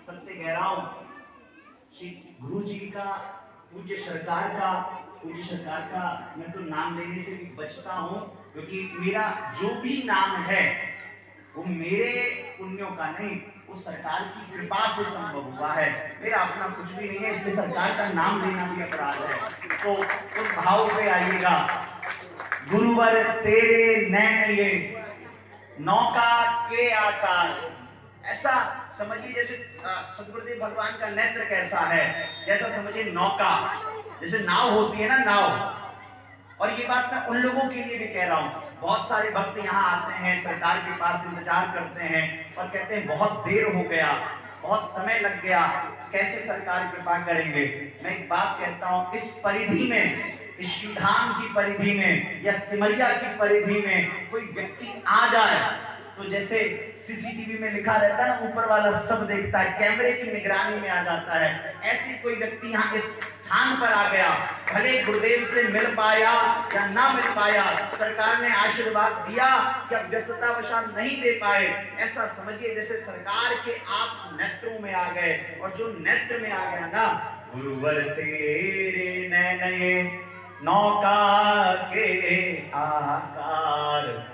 सत्य कह रहा हूं, श्री गुरु जी का, पूज्य सरकार का मैं तो नाम लेने से भी बचता हूं, क्योंकि मेरा जो भी नाम है वो मेरे पुण्यों का नहीं, वो सरकार की कृपा से संभव हुआ है। मेरा अपना कुछ भी नहीं है, इसलिए सरकार का नाम लेना भी अपराध है। तो उस भाव पे आइएगा। गुरुवर तेरे नैन ये नौका के आकार, ऐसा समझिए जैसे सदगुरुदेव भगवान का नेत्र कैसा है, जैसा समझिए नौका, जैसे नाव होती है ना, नाव। और ये बात मैं उन लोगों के लिए भी कह रहा हूं, बहुत सारे भक्त यहाँ आते हैं, सरकार के पास इंतजार करते हैं और कहते हैं बहुत देर हो गया, बहुत समय लग गया, कैसे सरकार कृपा करेंगे। मैं एक बात कहता हूं, इस परिधि में, इस श्रीधाम की परिधि में या सिमरिया की परिधि में कोई व्यक्ति आ जाए तो जैसे सीसीटीवी में लिखा रहता है ना, ऊपर वाला सब देखता है, कैमरे की निगरानी में आ जाता है। ऐसी कोई व्यक्ति यहाँ इस स्थान पर आ गया, भले गुरुदेव से मिल पाया या ना मिल पाया, सरकार ने आशीर्वाद दिया या व्यस्ततावशात नहीं दे पाए, ऐसा समझिए जैसे सरकार के आप नेत्रों में आ गए। और जो नेत्र में आ गया ना, गुरुवर तेरे नैन नौका के आकार,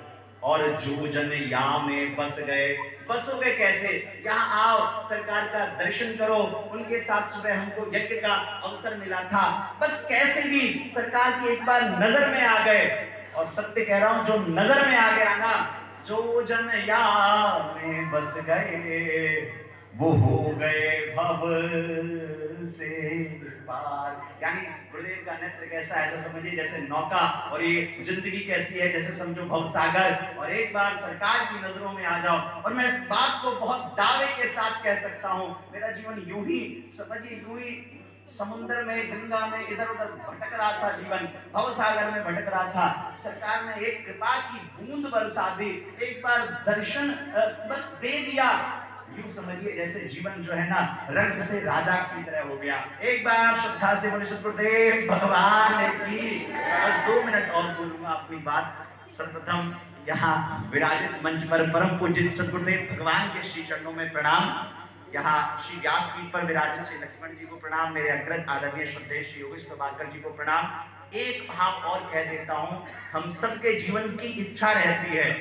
और जो जन या में बस गए। बसोगे कैसे? यहाँ आओ, सरकार का दर्शन करो। उनके साथ सुबह हमको यज्ञ का अवसर मिला था, बस कैसे भी सरकार की एक बार नजर में आ गए। और सत्य कह रहा हूं, जो नजर में आ गया ना, जो जन या में बस गए वो हो गए भव से पार। यानी गुरुदेव का नेत्र कैसा है, ऐसा समझिए जैसे नौका, और ये जिंदगी कैसी है, जैसे समझो भवसागर। और एक बार सरकार की नजरों में आ जाओ। और मैं इस बात को बहुत दावे के साथ कह सकता हूं, मेरा जीवन यूं ही समझिए, यूं ही समुद्र में, गंगा में इधर उधर भटक रहा था, जीवन भवसागर में भटक रहा था। सरकार ने एक कृपा की बूंद बरसा दी, एक बार दर्शन बस दे दिया। यूं समझिए जैसे जीवन जो है ना, रंग से राजा की तरह हो गया। एक बार श्रद्धा से बोले सदगुरुदेव भगवान की। और 2 मिनट और बोलूंगा अपनी बात। सर्वप्रथम यहाँ विराजित मंच पर परम पूज्य सदगुरुदेव भगवान के श्री चरणों में प्रणाम। यहाँ श्री व्यासपीठ पर विराजित श्री लक्ष्मण जी को प्रणाम। मेरे अग्रज आदरणीय श्रद्धेय श्री योगेश प्रभाकर जी को प्रणाम। एक भाव और कह देता हूँ, हम सबके जीवन की इच्छा रहती है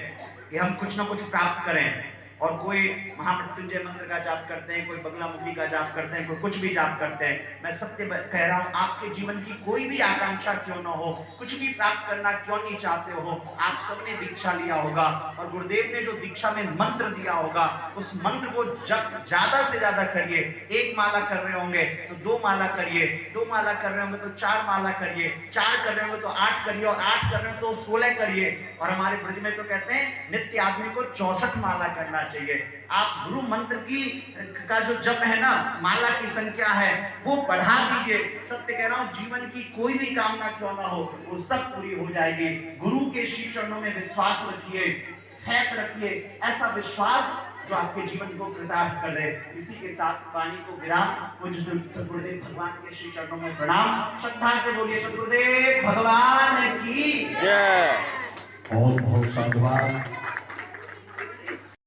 कि हम कुछ ना कुछ प्राप्त करें। और कोई महामृत्युंजय मंत्र का जाप करते हैं, कोई बगला मुखी का जाप करते हैं, कोई कुछ भी जाप करते हैं। मैं सत्य कह रहा हूं, आपके जीवन की कोई भी आकांक्षा क्यों ना हो, कुछ भी प्राप्त करना क्यों नहीं चाहते हो, आप सबने दीक्षा लिया होगा और गुरुदेव ने जो दीक्षा में मंत्र दिया होगा, उस मंत्र को ज्यादा से ज्यादा करिए। 1 माला कर रहे होंगे तो 2 माला करिए, 2 माला कर रहे होंगे तो 4 माला करिए, 4 कर रहे होंगे तो 8 करिए, और 8 कर रहे हो तो 16 करिए। और हमारे ब्रज में तो कहते हैं नित्य आदमी को 64 माला करना चाहिए। आप गुरु मंत्र का जो जप है ना, माला की संख्या है, वो बढ़ा दीजिए। सत्य कह रहा हूं, जीवन की कोई भी कामना क्यों ना हो, वो सब पूरी हो जाएगी। गुरु के श्री चरणों में विश्वास रखिए, फेंक रखिए, ऐसा विश्वास जो आपके जीवन को कृतार्थ कर दे। इसी के साथ वाणी को विराम। पूज्य सदगुरुदेव भगवान के श्री चरणों में प्रणाम। श्रद्धा से बोलिए सदगुरुदेव भगवान की जय। बहुत बहुत साधुवाद।